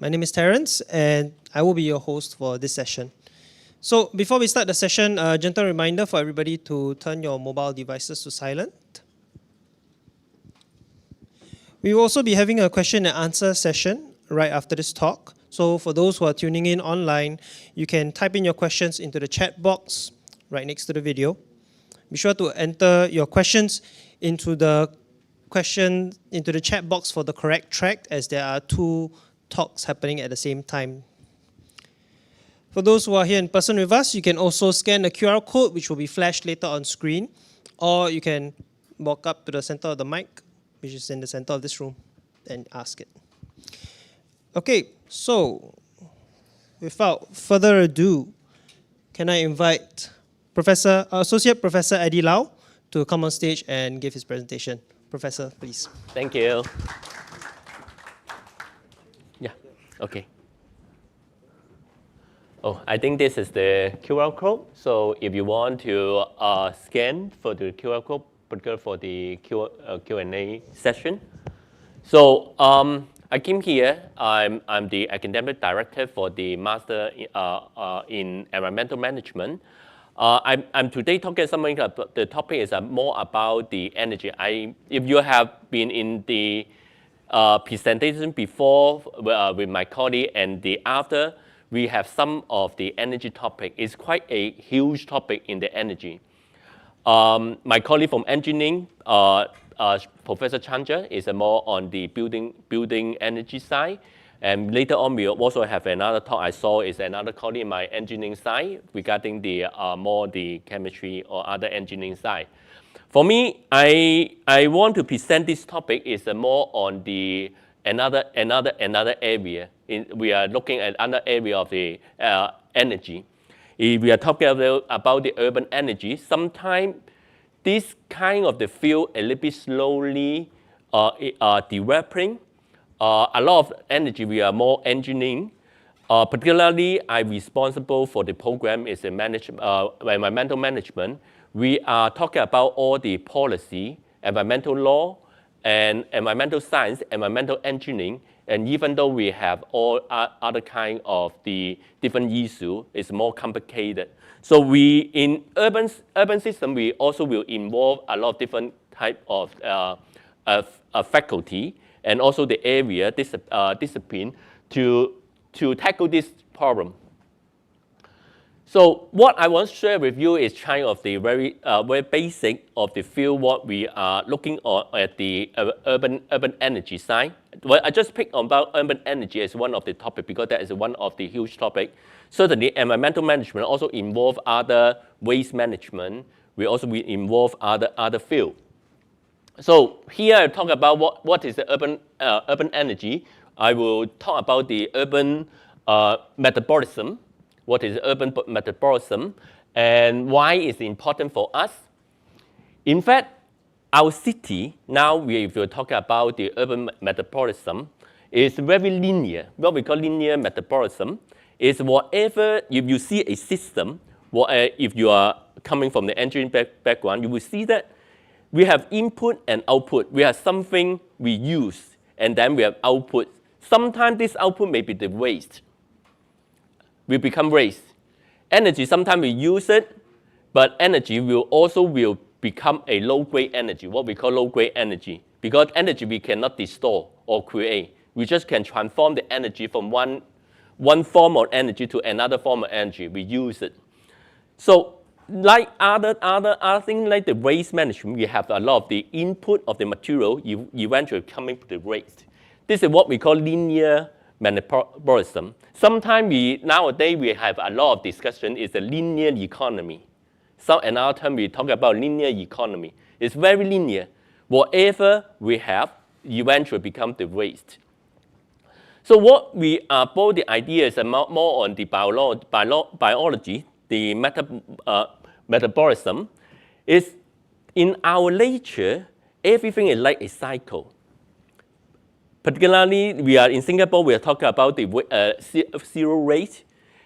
My name is Terence, and I will be your host for this session. So before we start the session, a gentle reminder for everybody to turn your mobile devices to silent. We will also be having a question and answer session right after this talk. So for those who are tuning in online, you can type in your questions into the chat box right next to the video. Be sure to enter your questions into the chat box for the correct track, as there are two talks happening at the same time. For those who are here in person with us, you can also scan the QR code, which will be flashed later on screen, or you can walk up to the center of the mic, which is in the center of this room, and ask it. Okay, so without further ado, can I invite Associate Professor Eddie Lau to come on stage and give his presentation. Professor, please. Thank you. Yeah, okay. Oh, I think this is the QR code. So if you want to scan for the QR code, particularly for the Q&A session. So I came here. I'm the academic director for the Master in Environmental Management. I'm today talking something about the topic is more about the energy. If you have been in the presentation before with my colleague and the after, we have some of the energy topic. It's quite a huge topic in the energy. My colleague from engineering, Professor Chandra, is more on the building energy side. And later on, we also have another talk I saw is another colleague in my engineering side regarding the more the chemistry or other engineering side. For me, I want to present this topic is more on the another area. We are looking at another area of the energy. If we are talking about the urban energy, sometimes this kind of the field a little bit slowly developing. A lot of energy, we are more engineering. Particularly, I'm responsible for the program is environmental management. We are talking about all the policy, environmental law, and environmental science, environmental engineering. And even though we have all other kind of the different issues, it's more complicated. So we, in urban system, we also will involve a lot of different type of faculty and also the area discipline to tackle this problem. So what I want to share with you is kind of the very basic of the field what we are looking at the urban energy side. Well, I just picked on about urban energy as one of the topic because that is one of the huge topic. Certainly, environmental management also involve other waste management. We also will involve other field. So here I talk about what is the urban energy. I will talk about the urban metabolism. What is urban metabolism and why it's important for us. In fact, our city, now if you're talking about the urban metabolism, is very linear. What we call linear metabolism is whatever, if you see a system, if you are coming from the engineering background, you will see that we have input and output. We have something we use, and then we have output. Sometimes this output may be the waste. We become waste. Energy, sometimes we use it, but energy will become a low-grade energy, what we call low-grade energy. Because energy we cannot distort or create. We just can transform the energy from one form of energy to another form of energy. We use it. So like other things like the waste management, we have a lot of the input of the material eventually coming to the waste. This is what we call linear metabolism. Sometimes nowadays we have a lot of discussion is the linear economy. So another term we talk about linear economy. It's very linear. Whatever we have eventually become the waste. So what we are both the idea is more on the biology, the metabolism is in our nature, everything is like a cycle. Particularly, we are in Singapore, we are talking about the zero waste.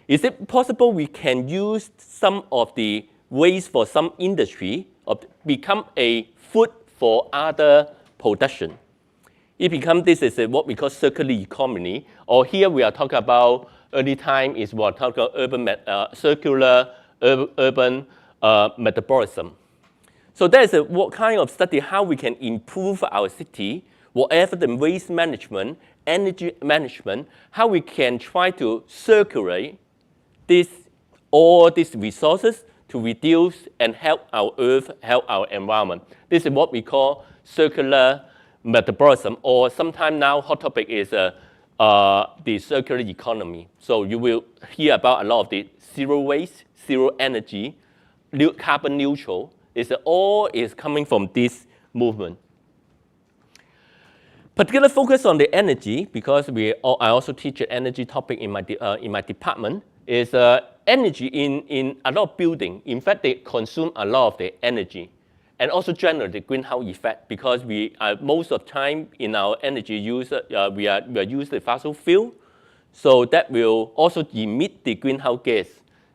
Is it possible we can use some of the waste for some industry or become a food for other production? It becomes this is what we call circular economy, or here we are talking about early time is what we talk about circular urban metabolism. So that's what kind of study how we can improve our city, whatever the waste management, energy management, how we can try to circulate all these resources to reduce and help our earth, help our environment. This is what we call circular metabolism, or sometimes now hot topic is the circular economy. So you will hear about a lot of the zero waste, zero energy, carbon neutral. All is coming from this movement. Particular focus on the energy, because I also teach an energy topic in my department, is energy in a lot of building. In fact, they consume a lot of the energy, and also generate the greenhouse effect, because we most of the time in our energy use we are use the fossil fuel, so that will also emit the greenhouse gas.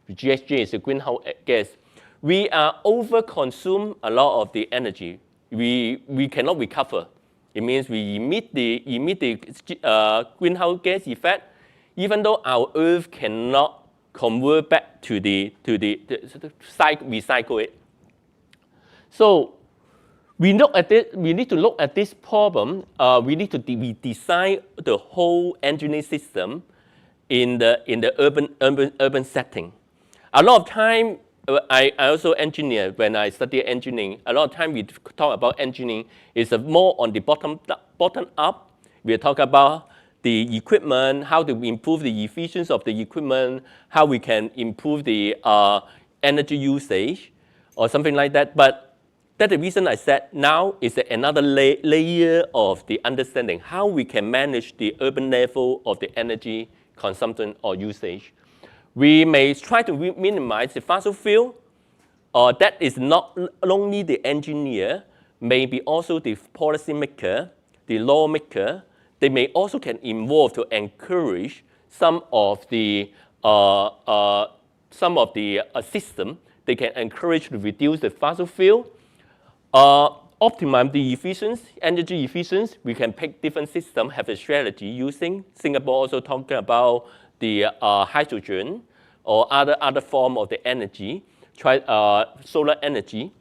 GHG is a greenhouse gas. We over-consume a lot of the energy. We cannot recover. It means we emit the greenhouse gas effect, even though our Earth cannot convert back to the recycle it. So we need to look at this problem. We need to redesign the whole engineering system in the urban setting. A lot of time, I also engineer. When I study engineering, a lot of time we talk about engineering is more on the bottom up. We talk about the equipment, how to improve the efficiency of the equipment, how we can improve the energy usage, or something like that. But that's the reason I said now is another layer of the understanding how we can manage the urban level of the energy consumption or usage. We may try to minimize the fossil fuel, or that is not only the engineer, maybe also the policymaker, the lawmaker. They may also can involve to encourage some of the system. They can encourage to reduce the fossil fuel, optimize the efficiency, energy efficiency. We can pick different systems, have a strategy using. Singapore also talking about the hydrogen or other form of the energy, solar energy,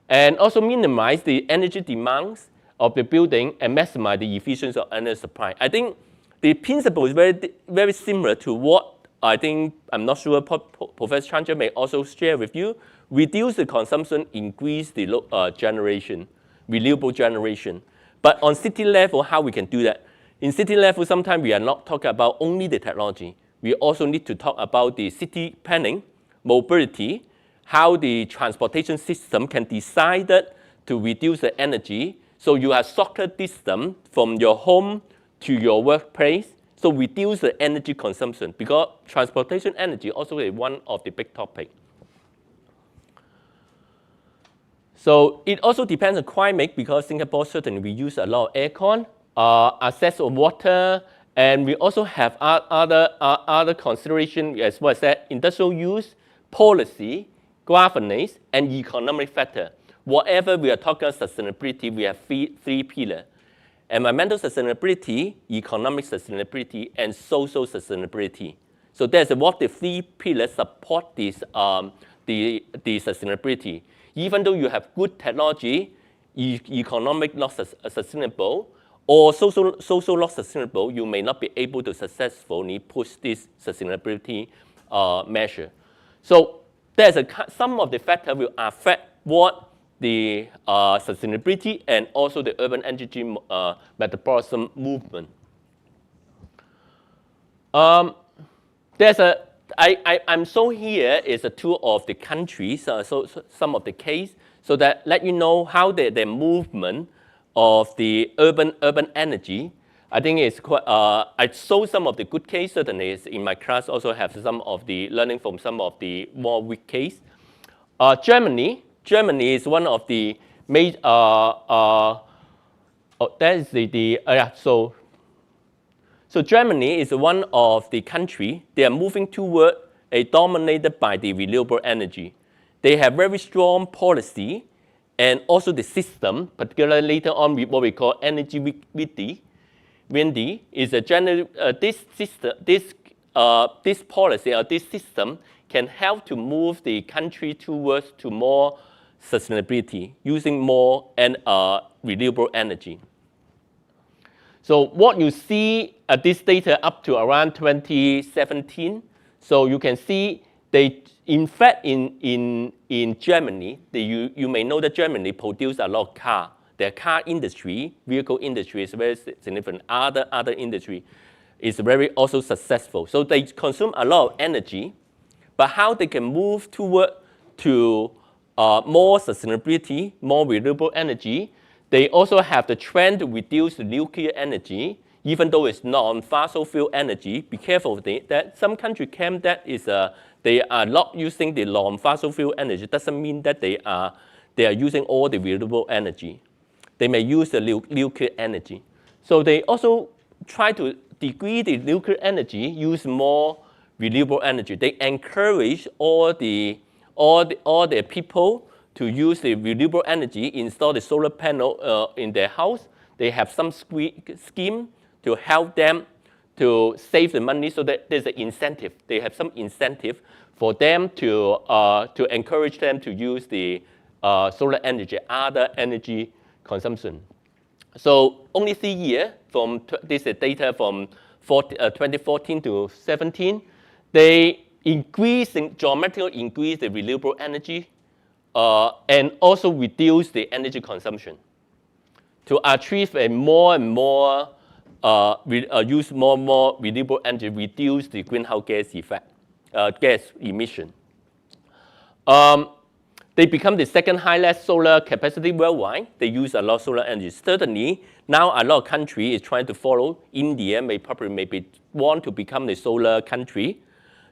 and also minimize the energy demands of the building and maximize the efficiency of energy supply. I think the principle is very similar to what I'm not sure Professor Chandra may also share with you. Reduce the consumption, increase the generation, renewable generation. But on city level, how we can do that? In city level, sometimes we are not talking about only the technology. We also need to talk about the city planning, mobility, how the transportation system can decide to reduce the energy. So you have shorter distance from your home to your workplace, so reduce the energy consumption, because transportation energy also is one of the big topics. So it also depends on climate, because Singapore certainly we use a lot of aircon, access of water, and we also have other considerations as well as that industrial use, policy, governance, and economic factor. Whatever we are talking about sustainability, we have three pillars: environmental sustainability, economic sustainability, and social sustainability. So that's what the three pillars support this the sustainability. Even though you have good technology, economic not sustainable, or social not sustainable, you may not be able to successfully push this sustainability measure. So there's some of the factors will affect what the sustainability and also the urban energy metabolism movement. I'm showing here is a tour of the countries, so some of the case, so that let you know how the movement of the urban energy. I think it's quite, I show some of the good case, certainly in my class also have some of the learning from some of the more weak case. Germany is one of the major, that is so Germany is one of the country, they are moving toward a dominated by the renewable energy. They have very strong policy and also the system, particularly later on what we call energy witty. windy is a general, this policy or this system can help to move the country towards to more sustainability using more renewable energy. So what you see at this data up to around 2017, so you can see they, in fact, in Germany, you may know that Germany produces a lot of car. Their car industry, vehicle industry is very significant. Other industry is very also successful. So they consume a lot of energy, but how they can move toward to more sustainability, more renewable energy. They also have the trend to reduce the nuclear energy, even though it's non-fossil fuel energy. Be careful of that. Some countries claim that they are not using the non-fossil fuel energy. Doesn't mean that they are using all the renewable energy. They may use the nuclear energy. So they also try to decrease the nuclear energy, use more renewable energy. They encourage all the people to use the renewable energy, install the solar panel in their house. They have some scheme to help them to save the money, so that there's an incentive. They have some incentive for them to encourage them to use the solar energy, other energy consumption. So only 3 years from this is data from 2014 to 17, they dramatically increase the renewable energy and also reduce the energy consumption to achieve a more and more use more and more renewable energy, reduce the greenhouse gas effect, gas emission. They become the second highest solar capacity worldwide. They use a lot of solar energy. Certainly, now a lot of countries is trying to follow. India maybe want to become the solar country.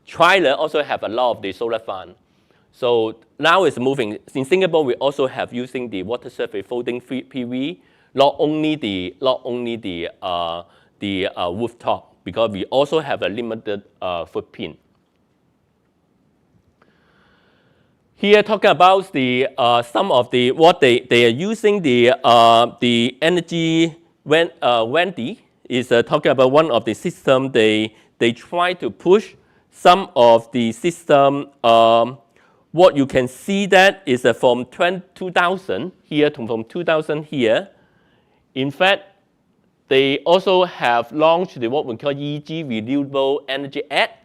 China also have a lot of the solar farm. So now it's moving. In Singapore, we also have using the water surface floating PV, not only the rooftop, because we also have a limited footprint. Here, talking about the some of the what they are using the energy Wendy is talking about one of the system they try to push some of the system. What you can see that is from 2000 here from 2000 here. In fact, they also have launched what we call EG Renewable Energy Act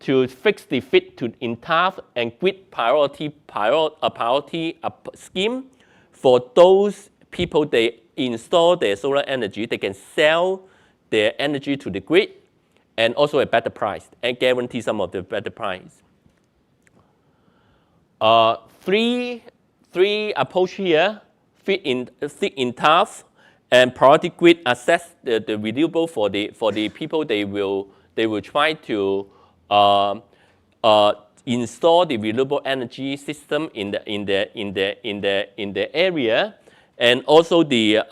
to fix the fit to in tariff and grid priority scheme for those people they install their solar energy. They can sell their energy to the grid and also a better price and guarantee some of the better price. Three approach here: fit in tariff and priority grid assess the renewable for the people they will try to install the renewable energy system in the area, and also give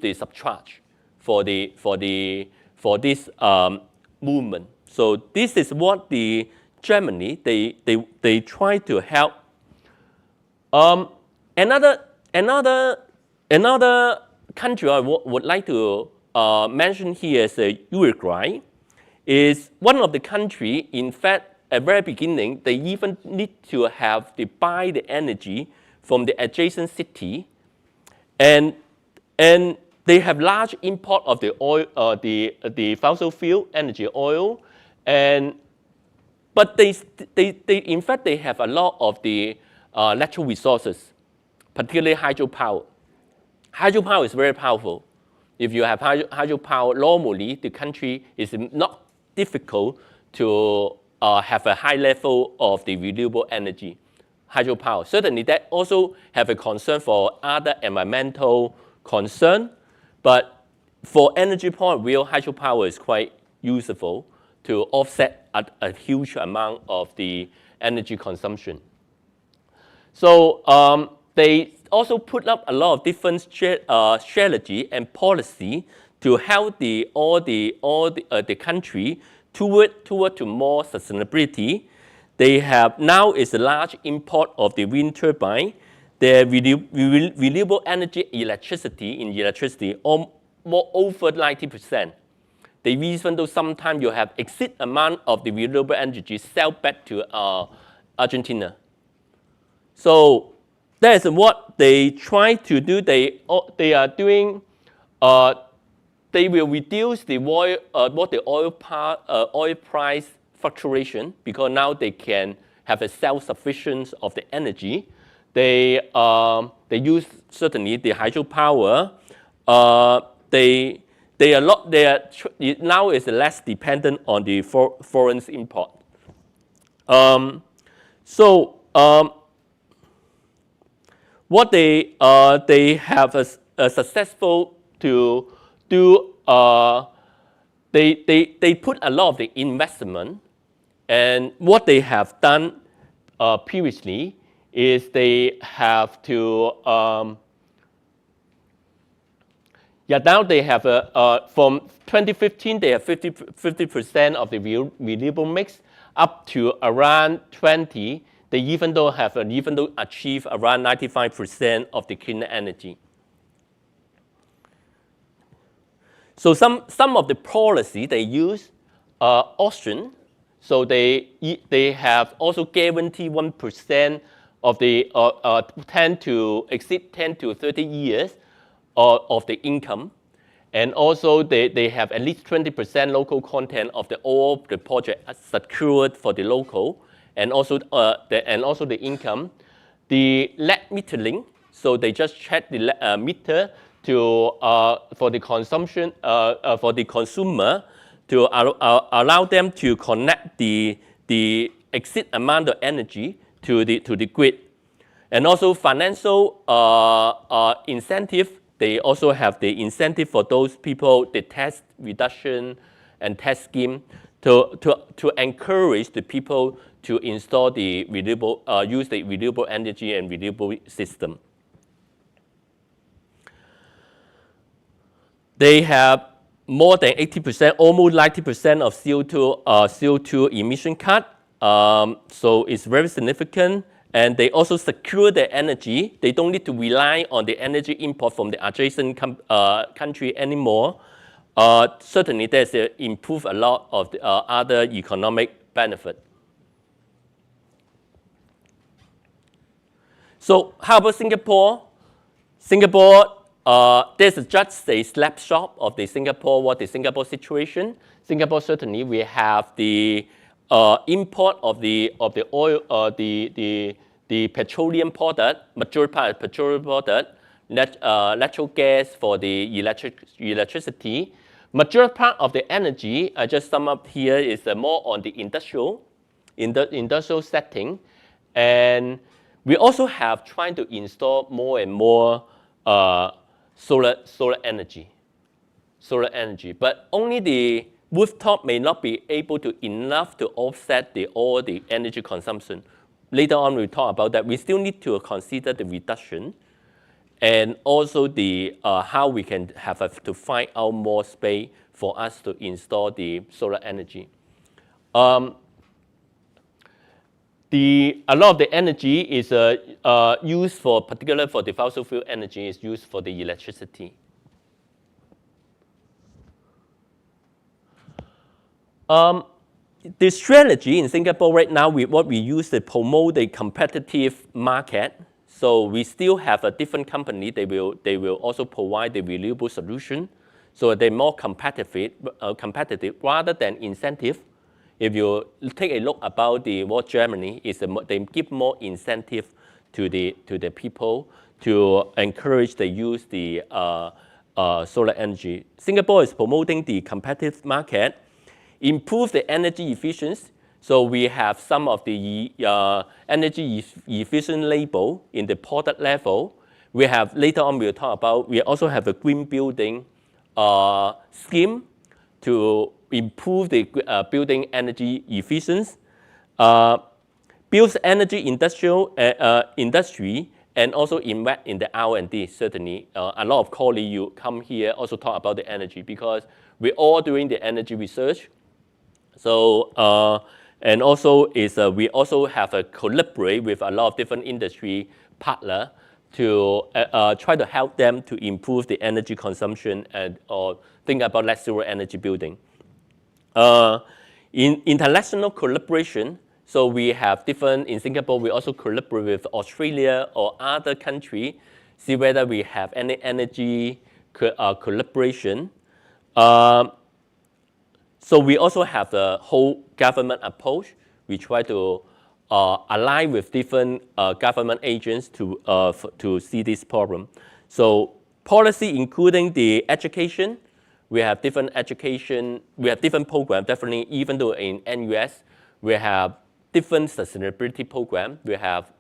the subcharge for this movement. So this is what the Germany they try to help. Another country I would like to mention here is Uruguay. Is one of the country, in fact, at the very beginning, they even need to have to buy the energy from the adjacent city, and they have large import of the oil, the fossil fuel energy oil, but they in fact they have a lot of the natural resources, particularly hydropower. Hydropower is very powerful. If you have hydropower, normally the country is not difficult to have a high level of the renewable energy, hydropower. Certainly that also have a concern for other environmental concern, but for energy point of view, hydropower is quite useful to offset a huge amount of the energy consumption. So they also put up a lot of different strategy and policy to help all the country toward to more sustainability. They have now is a large import of the wind turbine. Their renewable energy electricity more over 90%. The reason though sometimes you have exceed amount of the renewable energy sell back to Argentina. So that is what they try to do. They are doing. They will reduce the oil price fluctuation because now they can have a self-sufficiency of the energy. They use certainly the hydropower. Now is less dependent on the foreign import. What they have a successful to do. They put a lot of the investment, and what they have done previously is they have to. Now they have from 2015 they have 50% of the renewable mix up to around 20. They even though achieve around 95% of the clean energy. So some of the policy they use auction. So they have also guarantee 1% of the exceed 10 to 30 years of the income, and also they have at least 20% local content of all the project secured for the local, and also the income. The lead metering, so they just check the meter for the consumption for the consumer to allow them to connect the exceed amount of energy to the grid, and also financial incentive. They also have the incentive for those people, the tax reduction and tax scheme to encourage the people to install the renewable, use the renewable energy and renewable system. They have more than 80%, almost 90% of CO2 emission cut. So it's very significant. And they also secure their energy. They don't need to rely on the energy import from the adjacent country anymore. Certainly, there's improve a lot of the other economic benefit. So how about Singapore? Singapore, there's just a snapshot of the Singapore situation. Singapore, certainly, we have the import of the oil, the petroleum product, majority part of petroleum product, natural gas for the electricity. Majority part of the energy, I just sum up here, is more on the industrial setting, and we also have trying to install more and more solar energy, but only the rooftop may not be able to enough to offset all the energy consumption. Later on, we'll talk about that. We still need to consider the reduction, and also the how we can have to find out more space for us to install the solar energy. A lot of the energy is used for, particularly for the fossil fuel energy, is used for the electricity. The strategy in Singapore right now, what we use to promote the competitive market. So we still have a different company. They will also provide the renewable solution, so they're more competitive rather than incentive. If you take a look about what Germany is, they give more incentive to the people to encourage they use the solar energy. Singapore is promoting the competitive market, improve the energy efficiency. So we have some of the energy efficient label in the product level. We have, later on we'll talk about, we also have a green building scheme to improve the building energy efficiency, builds energy industry, and also invest in the R&D. Certainly, a lot of colleagues you come here also talk about the energy, because we're all doing the energy research. So and also we also have a collaborate with a lot of different industry partner to try to help them to improve the energy consumption and or think about net zero energy building. In international collaboration, so we have different, in Singapore, we also collaborate with Australia or other countries, see whether we have any energy collaboration. So we also have the whole government approach. We try to align with different government agents to see this problem. So policy including the education, we have different education, we have different programs, definitely, even though in NUS, we have different sustainability program. We have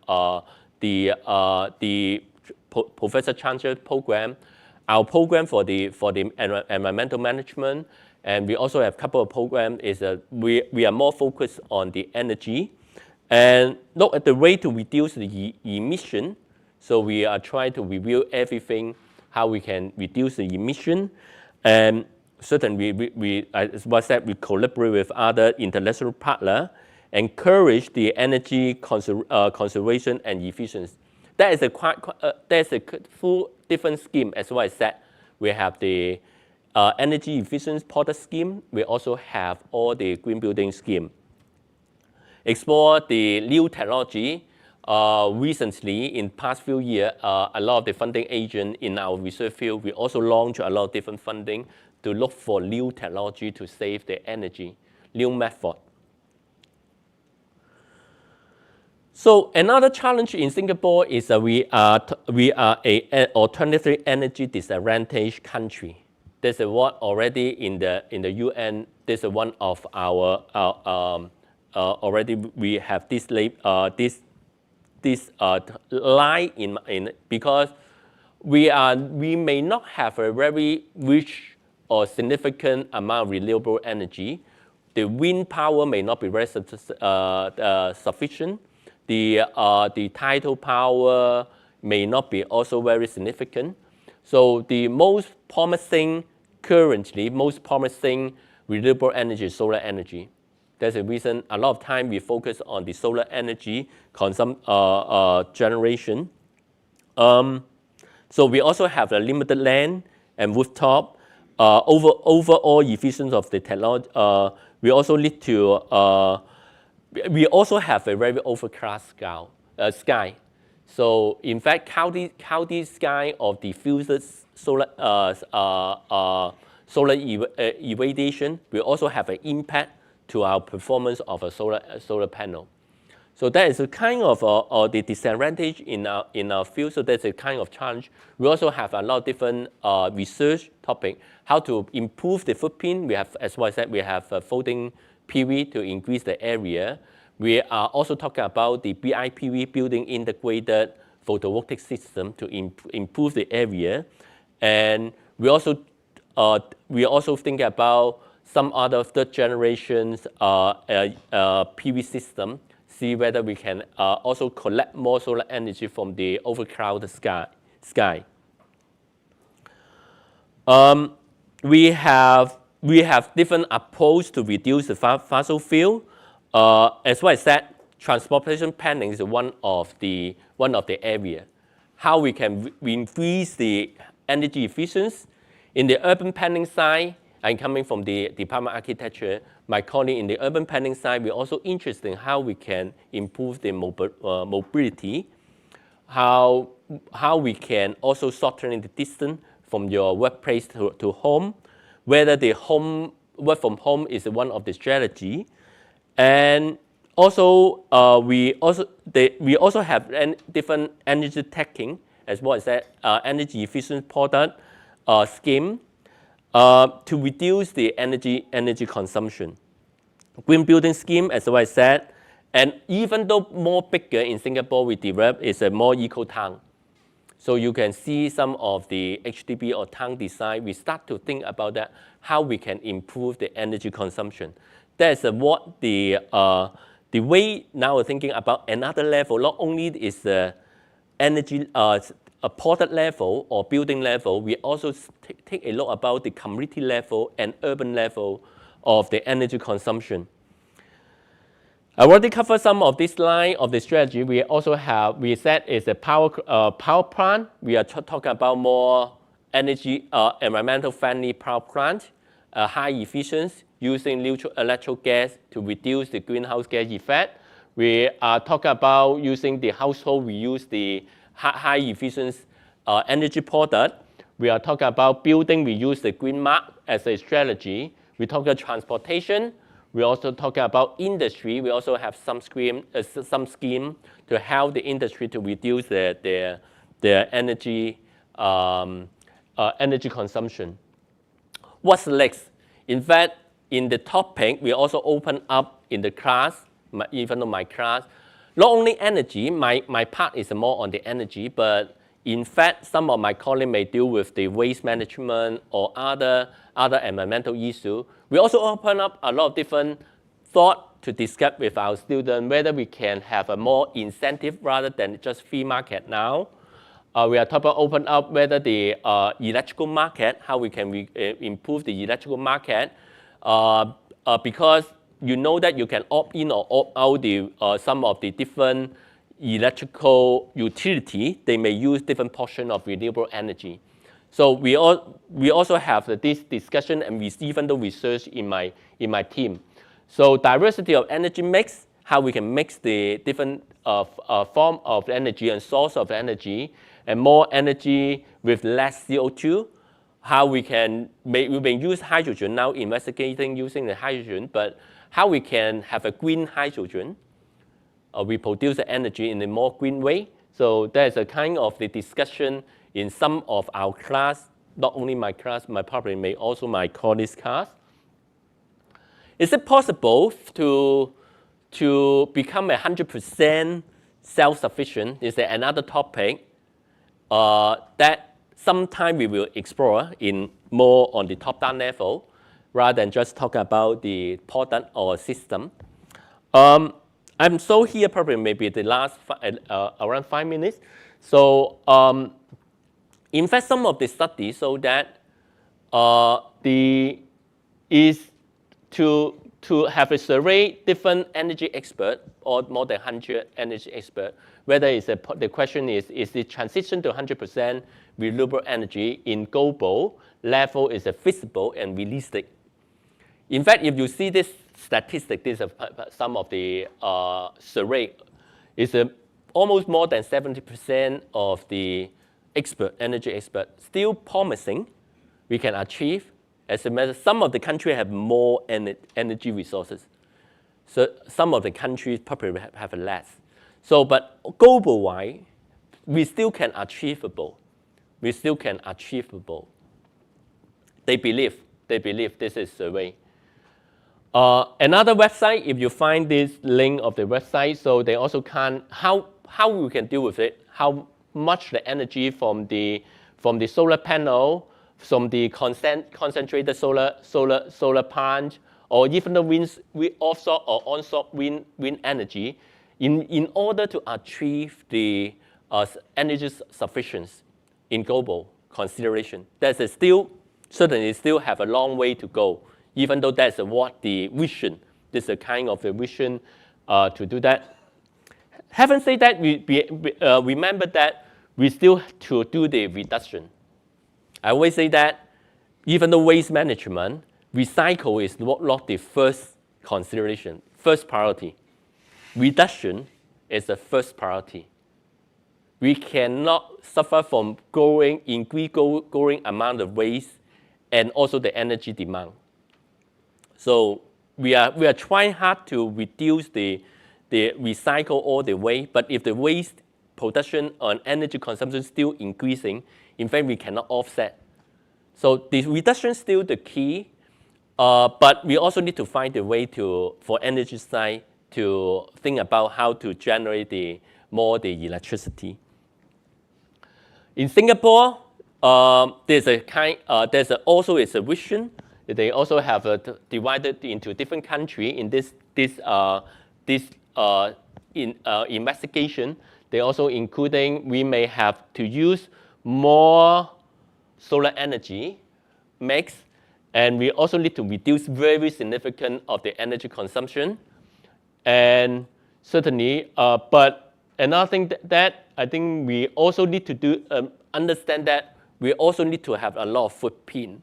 the Professor Chancellor program, our program for the environmental management, and we also have a couple of programs. We are more focused on the energy and look at the way to reduce the emission. So we are trying to review everything, how we can reduce the emission. And certainly, as I said, we collaborate with other international partners, encourage the energy conservation and efficiency. That is there's a full different scheme. As I said, we have the energy efficiency product scheme. We also have all the green building scheme. Explore the new technology. Recently, in past few years, a lot of the funding agents in our research field, we also launched a lot of different funding to look for new technology to save the energy, new method. So another challenge in Singapore is that we are an alternative energy disadvantaged country. There's what already in the UN. There's one of our already we have this line in because we may not have a very rich or significant amount of renewable energy. The wind power may not be very sufficient. The tidal power may not be also very significant. So the most promising renewable energy is solar energy. That's the reason a lot of time we focus on the solar energy generation. So we also have a limited land and rooftop. Overall efficiency of the technology. We also need to. We also have a very overcast sky. So in fact, cloudy sky of diffused solar irradiation will also have an impact to our performance of a solar panel. So that is a kind of the disadvantage in our field. So that's a kind of challenge. We also have a lot of different research topic, how to improve the footprint. We have, as I said, we have floating PV to increase the area. We are also talking about the BIPV, building integrated photovoltaic system, to improve the area. And we also think about some other third generations PV system, see whether we can also collect more solar energy from the overcrowded sky. We have different approach to reduce the fossil fuel. As I said, transportation planning is one of the area. How we can increase the energy efficiency. In the urban planning side, I'm coming from the Department of Architecture. My colleague in the urban planning side, we're also interested in how we can improve the mobility, how we can also shorten the distance from your workplace to home, whether the work from home is one of the strategy. And also, we also have different energy tagging, as well as that energy efficient product scheme to reduce the energy consumption. Green building scheme, as I said, and even though more bigger in Singapore, we develop is a more eco town. So you can see some of the HDB or town design. We start to think about that, how we can improve the energy consumption. That's what the way now we're thinking about another level. Not only is the energy a product level or building level, we also take a look about the community level and urban level of the energy consumption. I already covered some of this line of the strategy. We also have, we said is a power plant. We are talking about more energy, environmental friendly power plant, high efficiency, using neutral electrical gas to reduce the greenhouse gas effect. We are talking about using the household, we use the high efficiency energy product. We are talking about building, we use the green mark as a strategy. We talk about transportation. We also talk about industry. We also have some scheme to help the industry to reduce their energy energy consumption. What's next? In fact, in the topic, we also open up in the class, even though my class, not only energy, my part is more on the energy, but in fact, some of my colleagues may deal with the waste management or other environmental issues. We also open up a lot of different thought to discuss with our students whether we can have a more incentive rather than just free market now. We are talking about open up whether the electrical market, how we can improve the electrical market, because you know that you can opt in or opt out the, some of the different electrical utility. They may use different portion of renewable energy. So we also have this discussion and we even the research in my team. So diversity of energy mix, how we can mix the different form of energy and source of energy, and more energy with less CO2. How we may use hydrogen now, investigating using the hydrogen, but how we can have a green hydrogen. We produce the energy in a more green way. So there's a kind of the discussion in some of our class, not only my class, probably may also my colleagues' class. Is it possible to become 100% self-sufficient? Is there another topic that sometime we will explore in more on the top-down level, rather than just talk about the product or system. I'm so here probably maybe the last around 5 minutes. So in fact, some of the studies show that is to have a survey different energy expert or more than 100 energy expert, whether it's the question is the transition to 100% renewable energy in global level is feasible and realistic. In fact, if you see this statistic, this is some of the survey, is almost more than 70% of the energy expert still promising we can achieve. As a matter, some of the countries have more energy resources. So some of the countries probably have less. So, but global-wide, we still can achievable. We still can achievable. They believe this is survey. Another website, if you find this link of the website, so they also can how we can deal with it, how much the energy from the solar panel, from the concentrated solar plant, or even the wind offshore or onshore wind energy, in order to achieve the energy sufficiency in global consideration. There's certainly still have a long way to go, even though that's what the vision, this is a kind of a vision to do that. Having said that, remember that we still to do the reduction. I always say that even the waste management, recycle is not the first consideration, first priority. Reduction is the first priority. We cannot suffer from growing amount of waste and also the energy demand. So we are trying hard to reduce the recycle all the way, but if the waste production and energy consumption still increasing, in fact, we cannot offset. So the reduction is still the key, but we also need to find a way for energy side to think about how to generate more electricity. In Singapore, there's also a vision. They also have divided into different countries in this investigation. They also including we may have to use more solar energy mix, and we also need to reduce very significant of the energy consumption. And certainly, but another thing that I think we also need to do, understand that we also need to have a lot of footprint,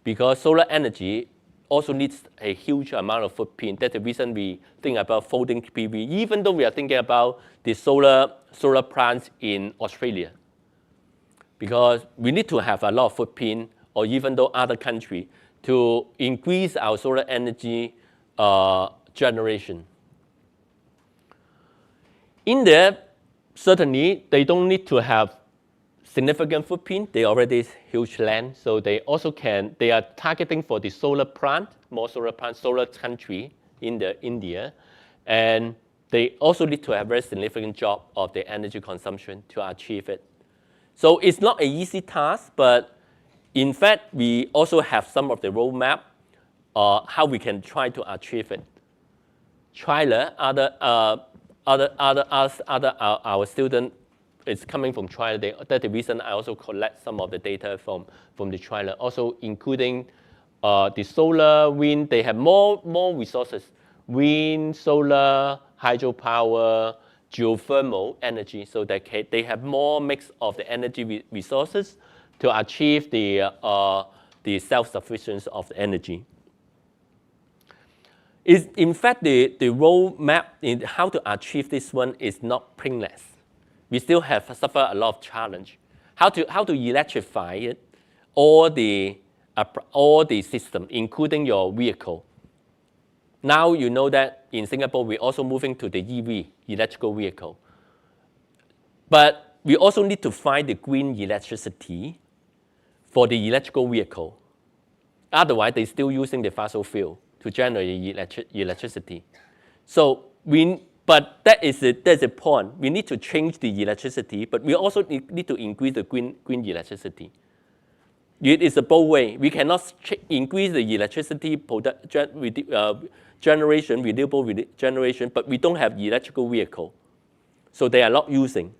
because solar energy also needs a huge amount of footprint. That's the reason we think about folding PV, even though we are thinking about the solar plants in Australia, because we need to have a lot of footprint, or even though other countries, to increase our solar energy generation. India, certainly, they don't need to have significant footprint. They already huge land, so they also they are targeting for the solar plant, more solar plant, solar country in India. And they also need to have very significant job of the energy consumption to achieve it. So it's not an easy task, but in fact, we also have some of the roadmap how we can try to achieve it. China, our student is coming from China. That's the reason I also collect some of the data from the China, also including the solar, wind. They have more resources: wind, solar, hydropower, geothermal energy. So they have more mix of the energy resources to achieve the self-sufficiency of the energy. In fact, the roadmap in how to achieve this one is not painless. We still have suffered a lot of challenge. How to electrify it, all the system, including your vehicle. Now you know that in Singapore we're also moving to the EV, electrical vehicle. But we also need to find the green electricity for the electrical vehicle. Otherwise, they're still using the fossil fuel to generate electricity. So but that's the point. We need to change the electricity, but we also need to increase the green electricity. It is a both way. We cannot increase the electricity generation, renewable generation, but we don't have electrical vehicle. So they are not using.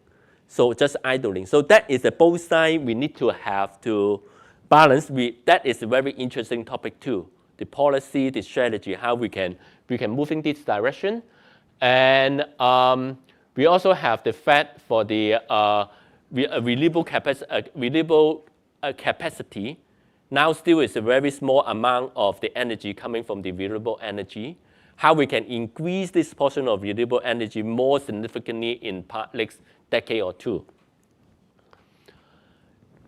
So just idling. So that is a both side we need to have to balance. That is a very interesting topic too. The policy, the strategy, how we can move in this direction. And we also have the fact for the renewable capacity. Now still is a very small amount of the energy coming from the renewable energy. How we can increase this portion of renewable energy more significantly in next decade or two.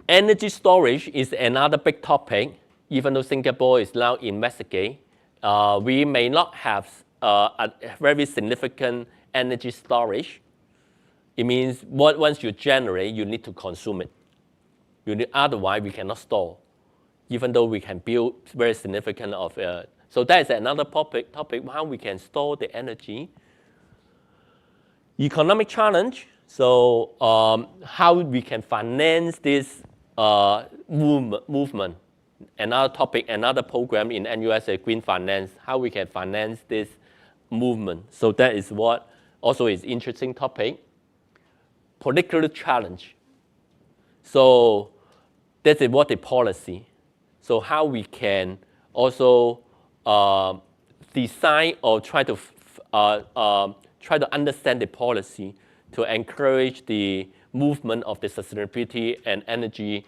Energy storage is another big topic. Even though Singapore is now investigating, we may not have a very significant energy storage. It means once you generate, you need to consume it. Otherwise, we cannot store, even though we can build very significant of. So that is another topic, how we can store the energy. Economic challenge, so how we can finance this movement. Another topic, another program in NUS, Green Finance, how we can finance this movement. So that is what also is interesting topic. Political challenge. So that is what the policy. So how we can also design or try to understand the policy to encourage the movement of the sustainability and energy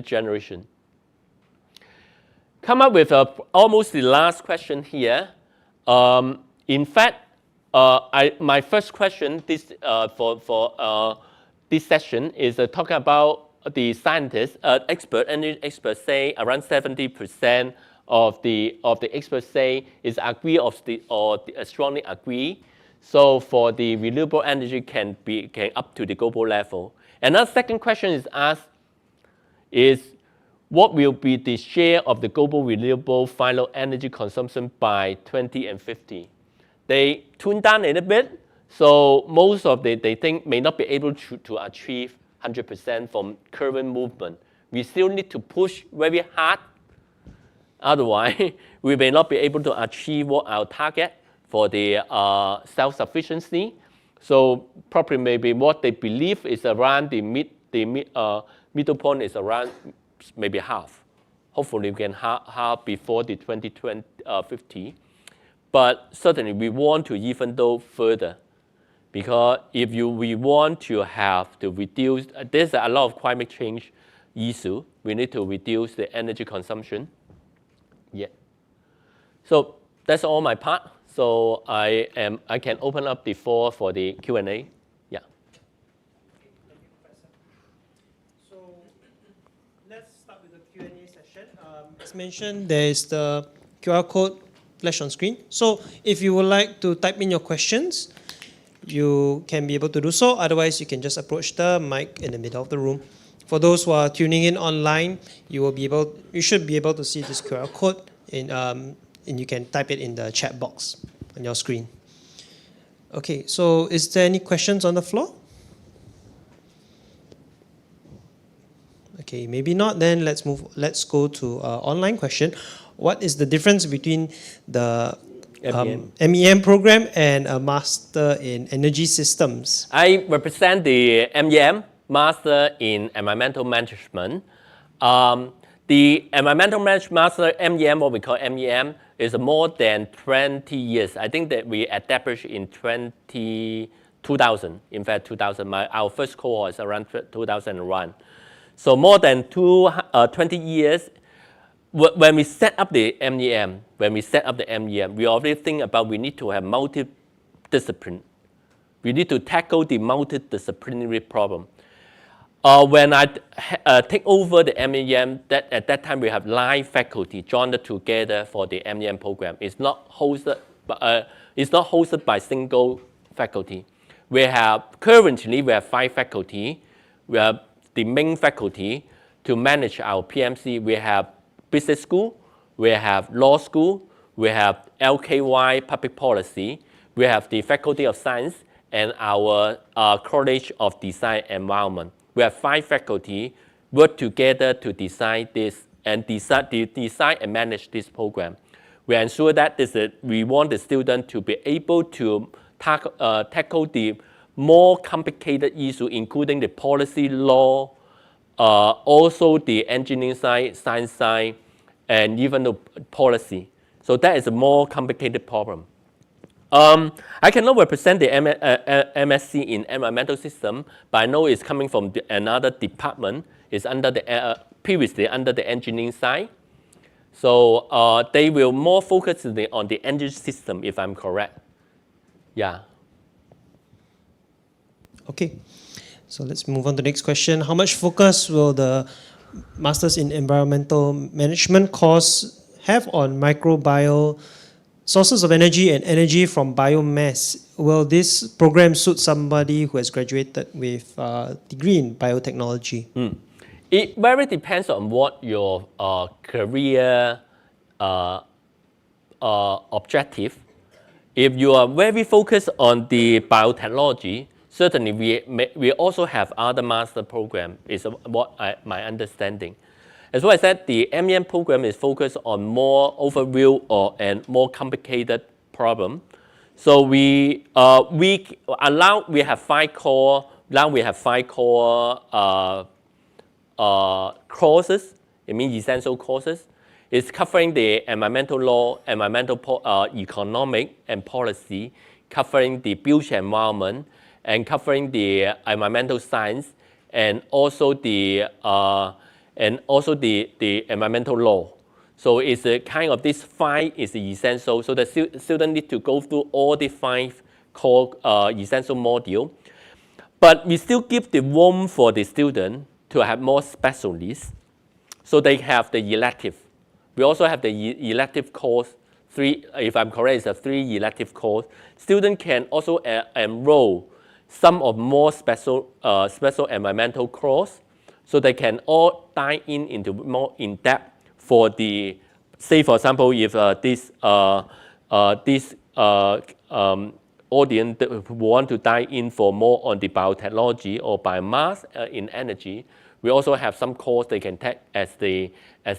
generation. Come up with almost the last question here. In fact, my first question for this session is talking about the scientists, energy experts say around 70% of the experts say is agree or strongly agree. So for the renewable energy can up to the global level. Another second question is asked is what will be the share of the global renewable final energy consumption by 2050? They tune down a little bit, so most of they think may not be able to achieve 100% from current movement. We still need to push very hard. Otherwise, we may not be able to achieve what our target for the self-sufficiency. So probably maybe what they believe is around the middle point is around maybe half. Hopefully we can half before the 2050. but certainly we want to even go further. Because if we want to have to reduce, there's a lot of climate change issue. We need to reduce the energy consumption. Yeah. So that's all my part. So I can open up the floor for the Q&A. Yeah. So let's start with the Q&A session. As mentioned, there is the QR code flash on screen. So if you would like to type in your questions, you can be able to do so. Otherwise, you can just approach the mic in the middle of the room. For those who are tuning in online, you should be able to see this QR code, and you can type it in the chat box on your screen. Okay, so is there any questions on the floor? Okay, maybe not. Then let's go to online question. What is the difference between the MEM program and a Master in Energy Systems? I represent the MEM, Master in Environmental Management. The Environmental Master MEM, what we call MEM, is more than 20 years. I think that we established in 2000. In fact, 2000. Our first cohort is around 2001. So more than 20 years. When we set up the MEM, we already think about we need to have multi-discipline. We need to tackle the multidisciplinary problem. When I take over the MEM, at that time we have 9 faculty joined together for the MEM program. It's not hosted by single faculty. Currently we have 5 faculty. We have the main faculty to manage our PMC. We have business school, we have law school, we have LKY public policy, we have the Faculty of Science, and our College of Design Environment. We have 5 faculty work together to design this and design and manage this program. We ensure that we want the student to be able to tackle the more complicated issue, including the policy law, also the engineering side, science side, and even the policy. So that is a more complicated problem. I cannot represent the MSc in environmental system, but I know it's coming from another department. It's previously under the engineering side. So they will more focus on the energy system, if I'm correct. Yeah. Okay. So let's move on to the next question. How much focus will the Masters in Environmental Management course have on microbial sources of energy and energy from biomass? Will this program suit somebody who has graduated with a degree in biotechnology? It very depends on what your career objective. If you are very focused on the biotechnology, certainly we also have other master program, is my understanding. As well as that, the MEM program is focused on more overview and more complicated problem. So we have 5 core. Now we have 5 core courses. It means essential courses. It's covering the environmental law, environmental economic and policy, covering the built environment, and covering the environmental science, and also the environmental law. So it's a kind of this 5 is essential. So the student need to go through all the 5 core essential module. But we still give the room for the student to have more specialists. So they have the elective. We also have the elective course. 3, if I'm correct, it's a 3 elective course. Student can also enroll some of more special environmental course, so they can all dive into more in depth for the, say for example, if this audience who want to dive in for more on the biotechnology or biomass in energy, we also have some course they can take as the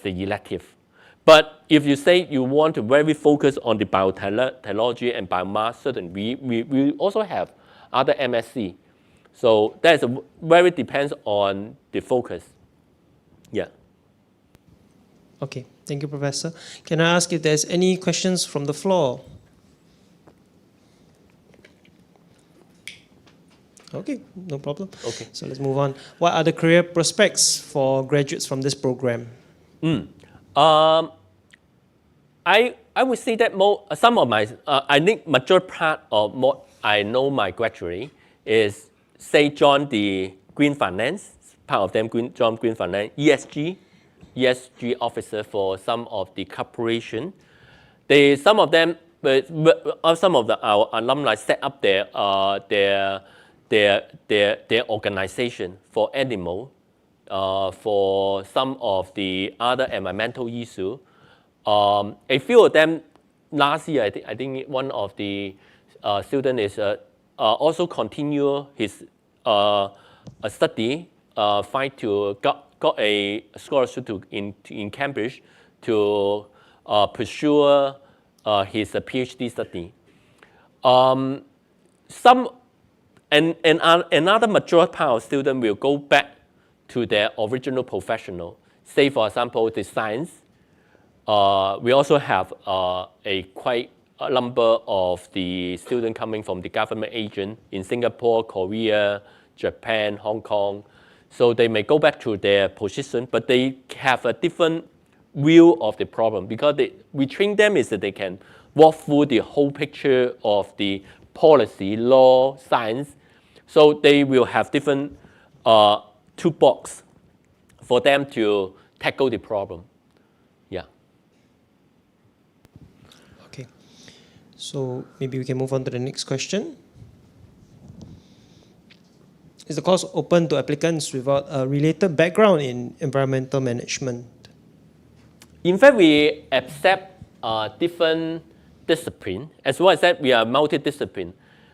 elective. But if you say you want to very focus on the biotechnology and biomass, certainly we also have other MSc. So that is very depends on the focus. Yeah. Okay, thank you, Professor. Can I ask if there's any questions from the floor? Okay, no problem. Okay. So let's move on. What are the career prospects for graduates from this program? Um, I would say that some of my I think major part of what I know my graduate is say join the green finance, part of them join green finance, ESG officer for some of the corporation. Some of them some of our alumni set up their organization for animal, for some of the other environmental issue. A few of them last year, I think one of the student is also continue his a study, find to got a scholarship in Cambridge to pursue his PhD study. Some another major part of students will go back to their original professional. Say for example, the science. We also have quite a number of the students coming from the government agent in Singapore, Korea, Japan, Hong Kong. So they may go back to their position, but they have a different view of the problem because we train them is that they can walk through the whole picture of the policy, law, science. So they will have different toolbox for them to tackle the problem. Yeah. Okay. So maybe we can move on to the next question. Is the course open to applicants without a related background in environmental management? In fact, we accept different discipline. As well as that, we are multidiscipline.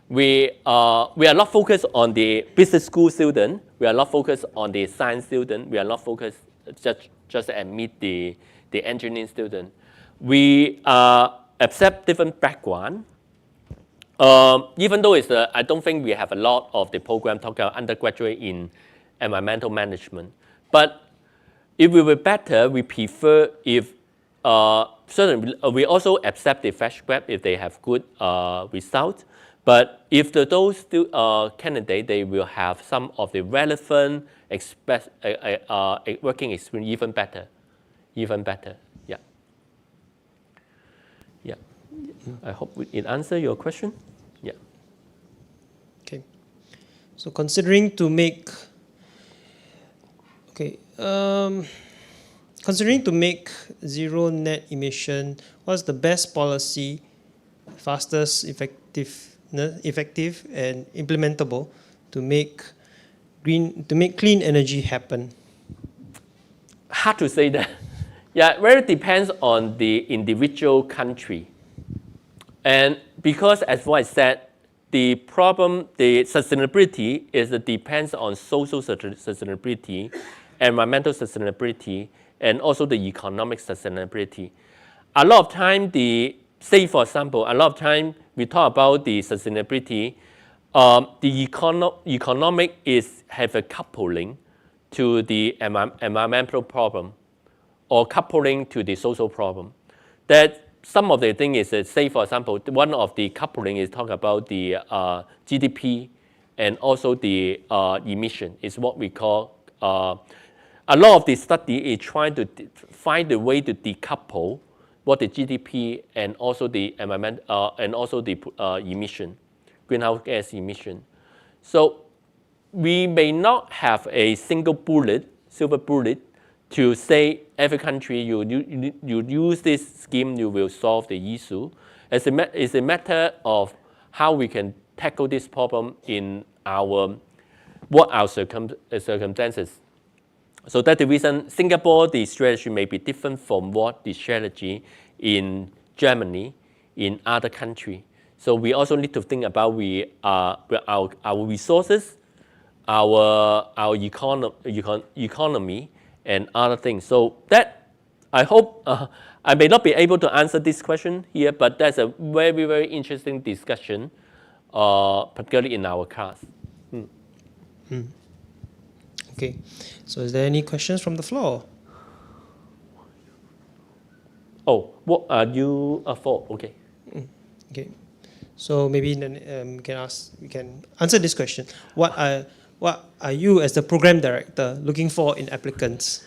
We are not focused on the business school student. We are not focused on the science student. We are not focused just admit the engineering student. We accept different background. Even though I don't think we have a lot of the program talking about undergraduate in environmental management. But it will be better, we prefer if certainly we also accept the fresh grad if they have good results. But if those candidates, they will have some of the relevant working experience, even better. Yeah. Yeah. I hope it answers your question. Yeah. Okay. So considering to make zero net emission, what's the best policy, fastest, effective and implementable to make clean energy happen? Hard to say that. Yeah, it really depends on the individual country. And because, as what I said, the problem, the sustainability depends on social sustainability, environmental sustainability, and also the economic sustainability. A lot of time, say for example, a lot of time we talk about the sustainability, the economic have a coupling to the environmental problem or coupling to the social problem. That some of the thing is that, say for example, one of the coupling is talk about the GDP and also the emission is what we call, a lot of the study is trying to find a way to decouple what the GDP and also the environment and also the emission, greenhouse gas emission. So we may not have a single silver bullet to say every country you use this scheme, you will solve the issue. It's a matter of how we can tackle this problem in our circumstances. So that's the reason Singapore, the strategy may be different from what the strategy in Germany, in other countries. So we also need to think about our resources, our economy, and other things. So that, I hope, I may not be able to answer this question here, but that's a very, very interesting discussion, particularly in our class. Okay, so is there any questions from the floor? Oh, what are you for? Okay. Okay, So maybe we can answer this question. What are you as the program director looking for in applicants?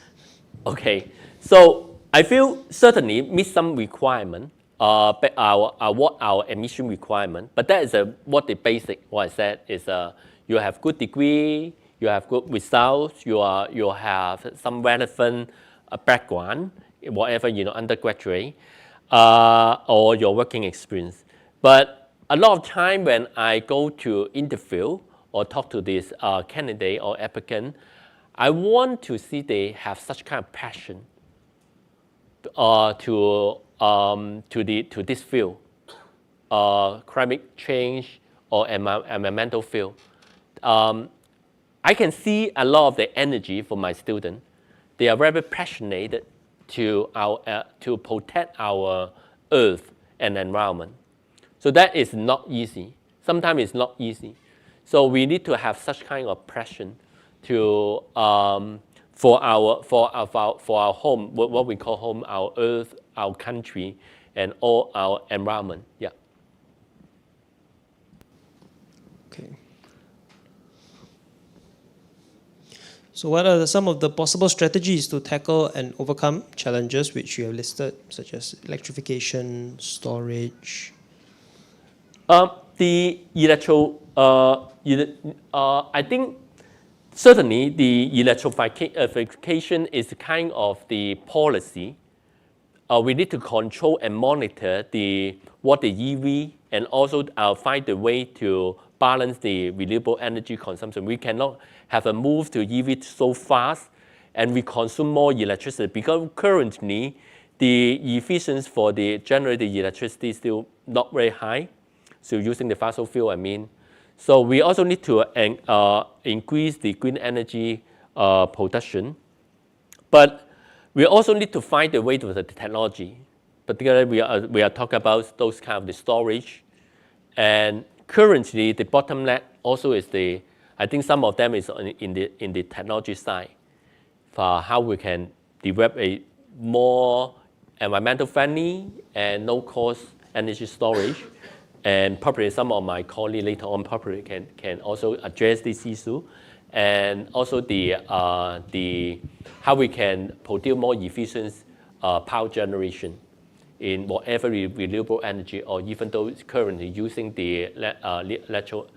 Okay, so I feel certainly meet some requirement, what our admission requirement, but that is what the basic, what I said is you have good degree, you have good results, you have some relevant background, whatever, undergraduate, or your working experience. But a lot of time when I go to interview or talk to this candidate or applicant, I want to see they have such kind of passion to this field, climate change or environmental field. I can see a lot of the energy from my students. They are very passionate to protect our earth and environment. So that is not easy. Sometimes it's not easy. So we need to have such kind of passion to for our home, what we call home, our earth, our country, and all our environment. Yeah. Okay. So what are some of the possible strategies to tackle and overcome challenges which you have listed, such as electrification, storage? The I think certainly the electrification is kind of the policy. We need to control and monitor what the EV and also find a way to balance the renewable energy consumption. We cannot have a move to EV so fast and we consume more electricity because currently the efficiency for the generated electricity is still not very high. So using the fossil fuel, I mean. So we also need to increase the green energy production. But we also need to find a way to the technology. Particularly, we are talking about those kind of the storage. And currently, the bottleneck also is I think some of them is in the technology side for how we can develop a more environmental friendly and no cost energy storage. And probably some of my colleagues later on probably can also address this issue. And also how we can produce more efficient power generation in whatever renewable energy, or even though it's currently using the natural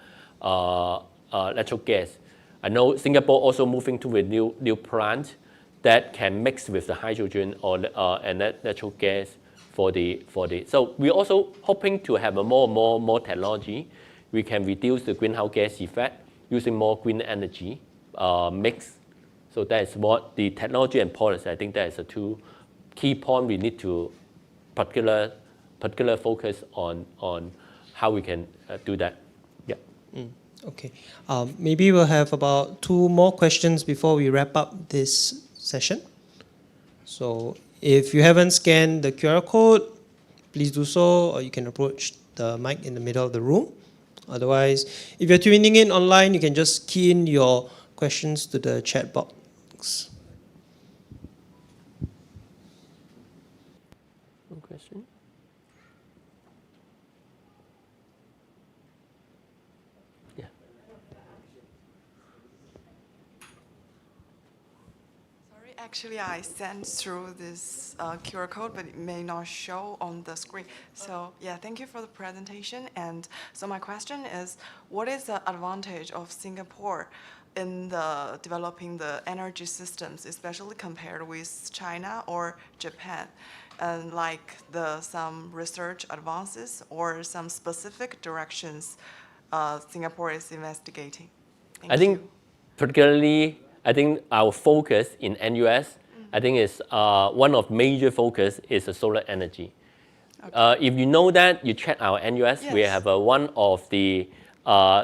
gas. I know Singapore also moving to a new plant that can mix with the hydrogen and natural gas So we're also hoping to have more technology. We can reduce the greenhouse gas effect using more green energy mix. So that is what the technology and policy, I think that is the two key points we need to particular focus on how we can do that. Yeah. Okay. Maybe we'll have about 2 more questions before we wrap up this session. So if you haven't scanned the QR code, please do so, or you can approach the mic in the middle of the room. Otherwise, if you're tuning in online, you can just key in your questions to the chat box. No question? Yeah. Sorry, actually I sent through this QR code, but it may not show on the screen. So yeah, thank you for the presentation. And so my question is, what is the advantage of Singapore in developing the energy systems, especially compared with China or Japan? And like some research advances or some specific directions Singapore is investigating? I think particularly, our focus in NUS, I think is one of major focus is the solar energy. Okay. If you know that, you check our NUS, yes. We have one of the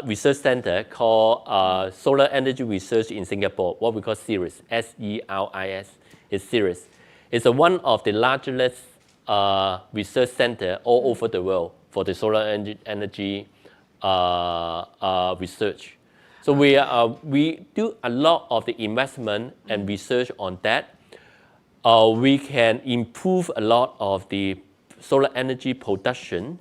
research center called Solar Energy Research in Singapore, what we call SERIS, SERIS, is SERIS. It's one of the largest research center all over the world for the solar energy research. So we do a lot of the investment and research on that. We can improve a lot of the solar energy production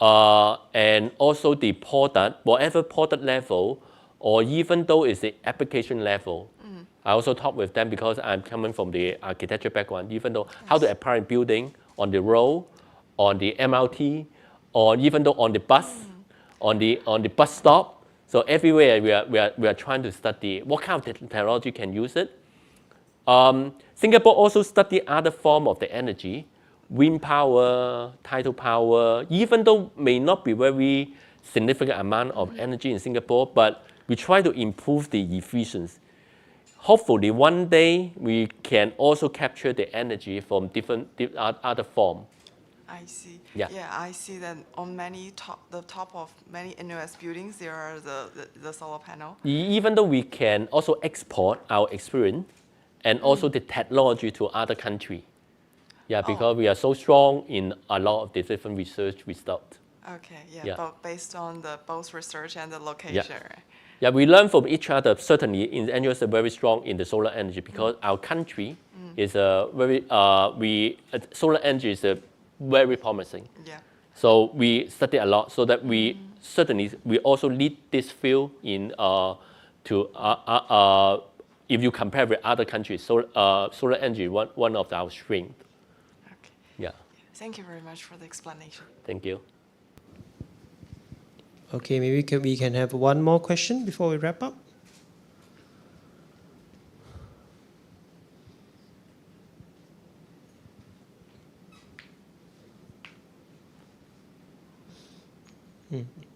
and also the product, whatever product level, or even though it's the application level. I also talk with them because I'm coming from the architecture background, even though how to apply in building, on the road, on the MRT, or even though on the bus, on the bus stop. So everywhere we are trying to study what kind of technology can use it. Singapore also study other form of the energy, wind power, tidal power, even though may not be very significant amount of energy in Singapore, but we try to improve the efficiency. Hopefully one day we can also capture the energy from different other form. I see. Yeah. I see that on the top of many NUS buildings, there are the solar panel. Even though we can also export our experience and also the technology to other countries. Yeah, because we are so strong in a lot of the different research results. Okay, Yeah. but based on both research and the location, right? Yeah, we learn from each other. Certainly, in NUS are very strong in the solar energy because our country is solar energy is very promising. Yeah. So we study a lot so that we also lead this field in if you compare with other countries, solar energy one of our strengths. Okay. Yeah. Thank you very much for the explanation. Thank you. Okay, maybe we can have one more question before we wrap up.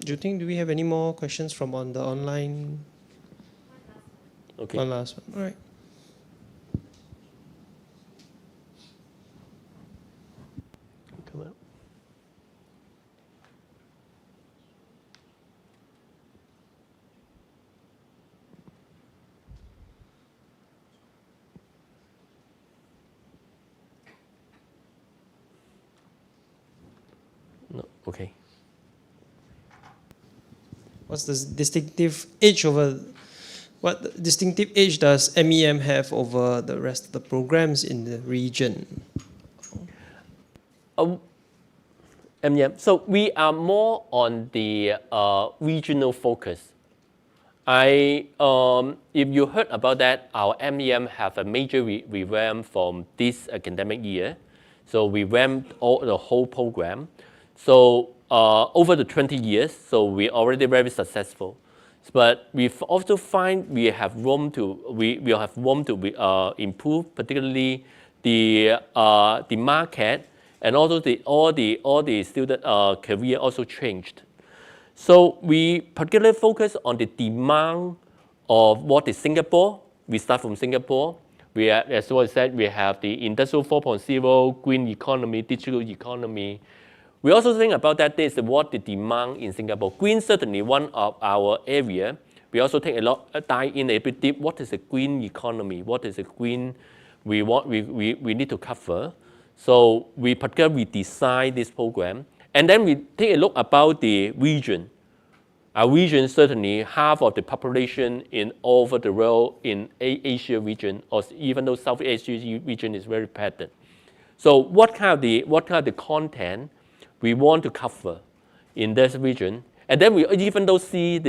Do we have any more questions from on the online? Okay. One last one. All right. Come on. No. Okay. What distinctive edge does MEM have over the rest of the programs in the region? MEM. So we are more on the regional focus. If you heard about that, our MEM have a major revamp from this academic year. So we revamped the whole program. So over the 20 years, so we're already very successful. But we've also find we have room to improve, particularly the market, and also all the student career also changed. So we particularly focus on the demand of what is Singapore. We start from Singapore. As I said, we have the Industrial 4.0, green economy, digital economy. We also think about that this is what the demand in Singapore. Green certainly one of our area. We also take dive in a bit deep. What is a green economy? What is a green we need to cover? So we particularly design this program. And then we take a look about the region. Our region certainly half of the population in over the world in Asia region, or even though South Asia region is very patterned. So what kind of the content we want to cover in this region, and then we even though see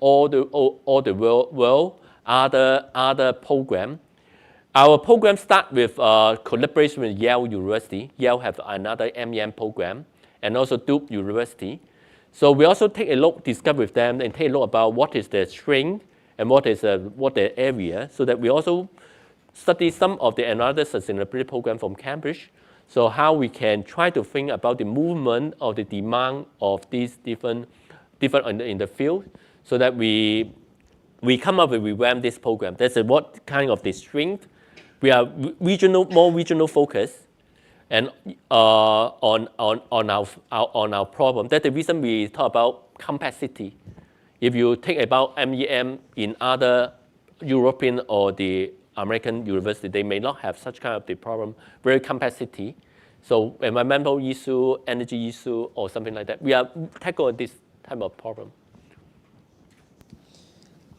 all the world other program. Our program start with collaboration with Yale University. Yale have another MEM program, and also Duke University. So we also take a look, discuss with them, and take a look about what is their strength and what their area, so that we also study some of the another sustainability program from Cambridge. So how we can try to think about the movement of the demand of these different in the field, so that we come up with revamp this program. That's what kind of the strength. We are more regional focus, and on our problem. That's the reason we talk about complexity. If you think about MEM in other European or the American university, they may not have such kind of the problem, very complexity. So environmental issue, energy issue, or something like that. We are tackling this type of problem.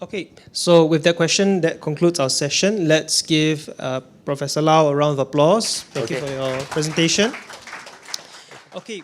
Okay, so with that question, that concludes our session. Let's give Professor Lau a round of applause. Thank you for your presentation. Okay.